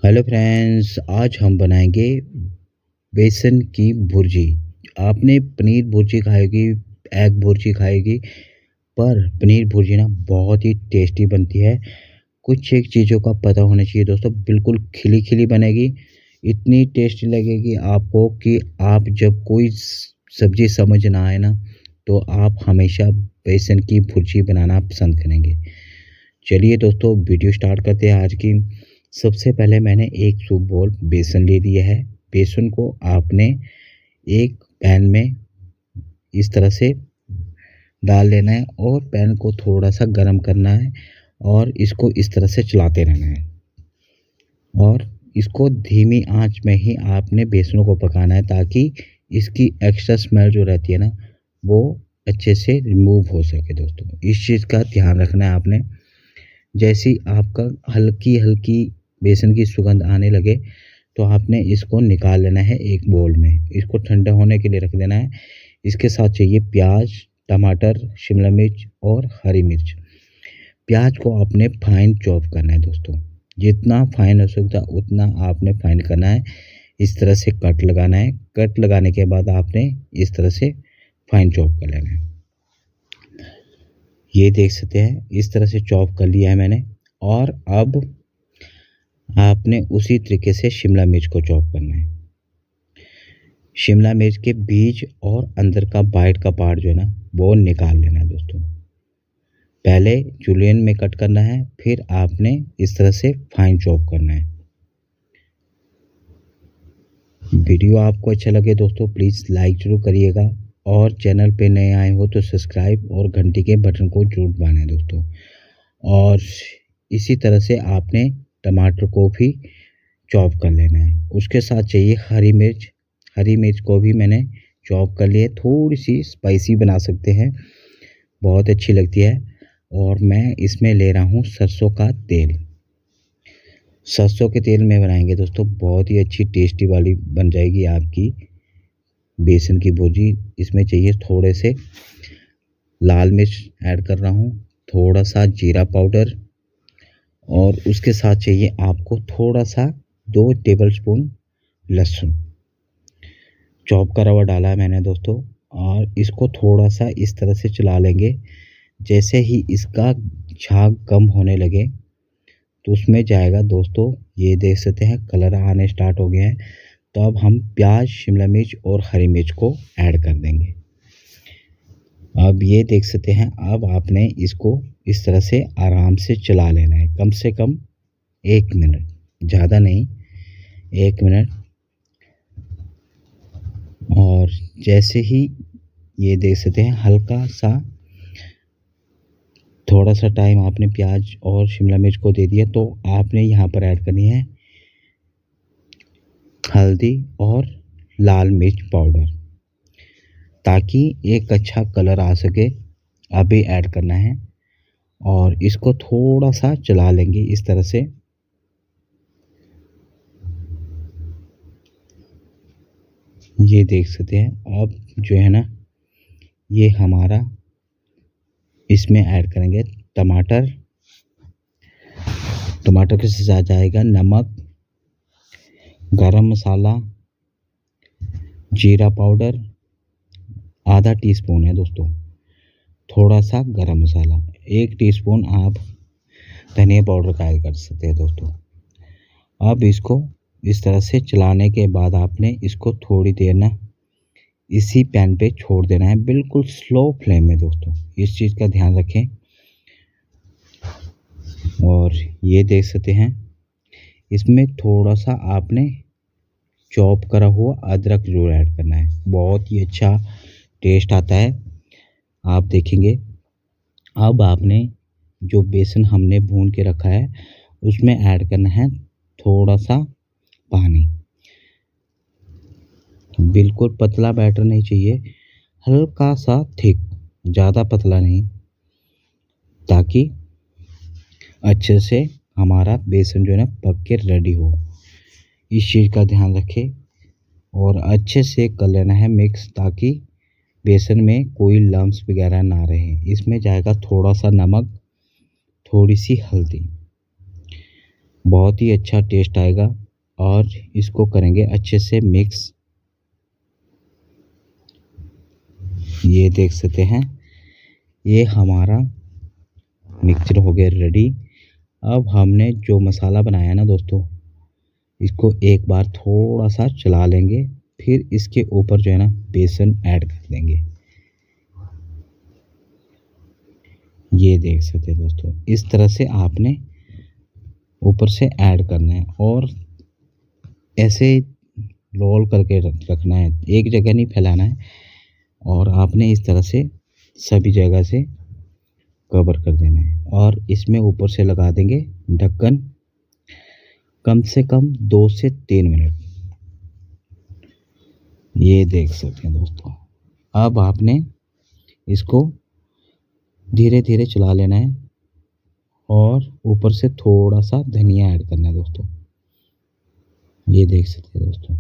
Hello friends, आज हम बनाएंगे बेसन की भुर्जी। आपने पनीर भुर्जी खाएगी, एग भुर्जी खाएगी, पर पनीर भुर्जी ना बहुत ही टेस्टी बनती है। कुछ एक चीज़ों का पता होना चाहिए दोस्तों, बिल्कुल खिली खिली बनेगी, इतनी टेस्टी लगेगी आपको कि आप जब कोई सब्जी समझ ना आए ना, तो आप हमेशा बेसन की भुर्जी बनाना पसंद करेंगे। चलिए दोस्तों, वीडियो स्टार्ट करते हैं आज की। सबसे पहले मैंने एक सूप बोल बेसन ले लिया है। बेसन को आपने एक पैन में इस तरह से डाल लेना है और पैन को थोड़ा सा गर्म करना है और इसको इस तरह से चलाते रहना है और इसको धीमी आंच में ही आपने बेसन को पकाना है, ताकि इसकी एक्स्ट्रा स्मेल जो रहती है ना, वो अच्छे से रिमूव हो सके। दोस्तों, इस चीज़ का ध्यान रखना है आपने। जैसी आपका हल्की हल्की बेसन की सुगंध आने लगे, तो आपने इसको निकाल लेना है एक बोल में। इसको ठंडा होने के लिए रख देना है। इसके साथ चाहिए प्याज, टमाटर, शिमला मिर्च और हरी मिर्च। प्याज को आपने फाइन चॉप करना है दोस्तों, जितना फाइन हो सकता उतना आपने फाइन करना है। इस तरह से कट लगाना है। कट लगाने के बाद आपने इस तरह से फाइन चॉप कर लेना है। ये देख सकते हैं, इस तरह से चॉप कर लिया है मैंने। और अब आपने उसी तरीके से शिमला मिर्च को चॉप करना है। शिमला मिर्च के बीज और अंदर का बाइट का पार्ट जो है ना, वो निकाल लेना है दोस्तों। पहले जुलियन में कट करना है, फिर आपने इस तरह से फाइन चॉप करना है। वीडियो आपको अच्छा लगे दोस्तों, प्लीज़ लाइक जरूर करिएगा और चैनल पे नए आए हो तो सब्सक्राइब और घंटी के बटन को जरूर दबाना है दोस्तों। और इसी तरह से आपने टमाटर को भी चॉप कर लेना है। उसके साथ चाहिए हरी मिर्च। हरी मिर्च को भी मैंने चॉप कर लिया। थोड़ी सी स्पाइसी बना सकते हैं, बहुत अच्छी लगती है। और मैं इसमें ले रहा हूँ सरसों का तेल। सरसों के तेल में बनाएंगे दोस्तों, बहुत ही अच्छी टेस्टी वाली बन जाएगी आपकी बेसन की भुर्जी। इसमें चाहिए थोड़े से लाल मिर्च ऐड कर रहा हूँ, थोड़ा सा जीरा पाउडर, और उसके साथ चाहिए आपको थोड़ा सा 2 टेबलस्पून लहसुन। चॉप करा हुआ डाला है मैंने दोस्तों, और इसको थोड़ा सा इस तरह से चला लेंगे। जैसे ही इसका झाग कम होने लगे तो उसमें जाएगा दोस्तों, ये देख सकते हैं कलर आने स्टार्ट हो गया है। तो अब हम प्याज, शिमला मिर्च और हरी मिर्च को ऐड कर देंगे। अब ये देख सकते हैं, अब आपने इसको इस तरह से आराम से चला लेना है, कम से कम 1 मिनट, ज़्यादा नहीं, 1 मिनट। और जैसे ही ये देख सकते हैं हल्का सा थोड़ा सा टाइम आपने प्याज और शिमला मिर्च को दे दिया, तो आपने यहाँ पर ऐड करनी है हल्दी और लाल मिर्च पाउडर, ताकि एक अच्छा कलर आ सके। अभी ऐड करना है और इसको थोड़ा सा चला लेंगे इस तरह से। ये देख सकते हैं, अब जो है ना, ये हमारा इसमें ऐड करेंगे टमाटर। टमाटर के साथ जाएगा नमक, गरम मसाला, जीरा पाउडर आधा टीस्पून है दोस्तों, थोड़ा सा गरम मसाला, 1 टीस्पून आप धनिया पाउडर का ऐड कर सकते हैं दोस्तों। अब इसको इस तरह से चलाने के बाद आपने इसको थोड़ी देर ना इसी पैन पे छोड़ देना है, बिल्कुल स्लो फ्लेम में दोस्तों। इस चीज़ का ध्यान रखें। और ये देख सकते हैं, इसमें थोड़ा सा आपने चॉप करा हुआ अदरक जरूर ऐड करना है, बहुत ही अच्छा टेस्ट आता है, आप देखेंगे। अब आपने जो बेसन हमने भून के रखा है उसमें ऐड करना है थोड़ा सा पानी। बिल्कुल पतला बैटर नहीं चाहिए, हल्का सा थिक, ज़्यादा पतला नहीं, ताकि अच्छे से हमारा बेसन जो है ना पक के रेडी हो। इस चीज़ का ध्यान रखें और अच्छे से कर लेना है मिक्स, ताकि बेसन में कोई लम्स वगैरह ना रहे। इसमें जाएगा थोड़ा सा नमक, थोड़ी सी हल्दी, बहुत ही अच्छा टेस्ट आएगा। और इसको करेंगे अच्छे से मिक्स। ये देख सकते हैं, ये हमारा मिक्सचर हो गया रेडी। अब हमने जो मसाला बनाया ना दोस्तों, इसको एक बार थोड़ा सा चला लेंगे, फिर इसके ऊपर जो है ना बेसन ऐड कर देंगे। ये देख सकते हैं दोस्तों, इस तरह से आपने ऊपर से ऐड करना है और ऐसे रोल करके रखना है, एक जगह नहीं फैलाना है। और आपने इस तरह से सभी जगह से कवर कर देना है और इसमें ऊपर से लगा देंगे ढक्कन, कम से कम 2 से 3 मिनट। ये देख सकते हैं दोस्तों, अब आपने इसको धीरे धीरे चला लेना है और ऊपर से थोड़ा सा धनिया ऐड करना है दोस्तों। ये देख सकते हैं दोस्तों,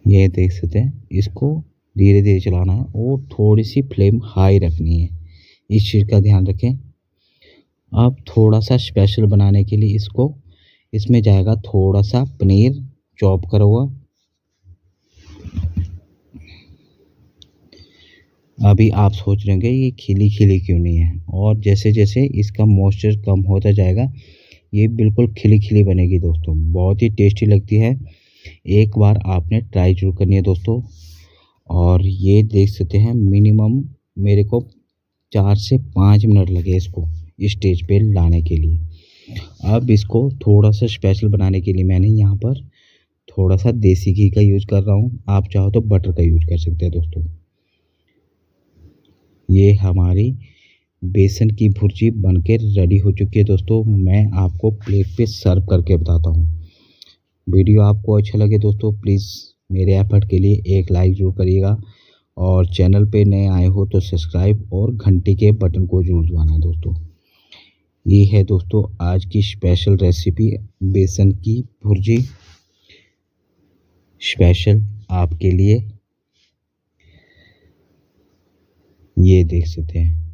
ये देख सकते हैं, इसको धीरे धीरे चलाना है और थोड़ी सी फ्लेम हाई रखनी है, इस चीज़ का ध्यान रखें। अब थोड़ा सा स्पेशल बनाने के लिए इसमें जाएगा थोड़ा सा पनीर चॉप करा हुआ। अभी आप सोच रहे होंगे ये खिली खिली क्यों नहीं है, और जैसे जैसे इसका मॉइस्चर कम होता जाएगा ये बिल्कुल खिली खिली बनेगी दोस्तों, बहुत ही टेस्टी लगती है। एक बार आपने ट्राई जरूर करनी है दोस्तों। और ये देख सकते हैं, मिनिमम मेरे को 4 से 5 मिनट लगे इसको इस स्टेज पे लाने के लिए। अब इसको थोड़ा सा स्पेशल बनाने के लिए मैंने यहाँ पर थोड़ा सा देसी घी का यूज़ कर रहा हूँ, आप चाहो तो बटर का यूज़ कर सकते हैं दोस्तों। ये हमारी बेसन की भुर्जी बनके रेडी हो चुकी है दोस्तों। मैं आपको प्लेट पे सर्व करके बताता हूँ। वीडियो आपको अच्छा लगे दोस्तों, प्लीज़ मेरे एफर्ट के लिए एक लाइक ज़रूर करिएगा और चैनल पे नए आए हो तो सब्सक्राइब और घंटी के बटन को ज़रूर दबाना है दोस्तों। ये है दोस्तों आज की स्पेशल रेसिपी, बेसन की भुर्जी स्पेशल आपके लिए। ये देख सकते हैं।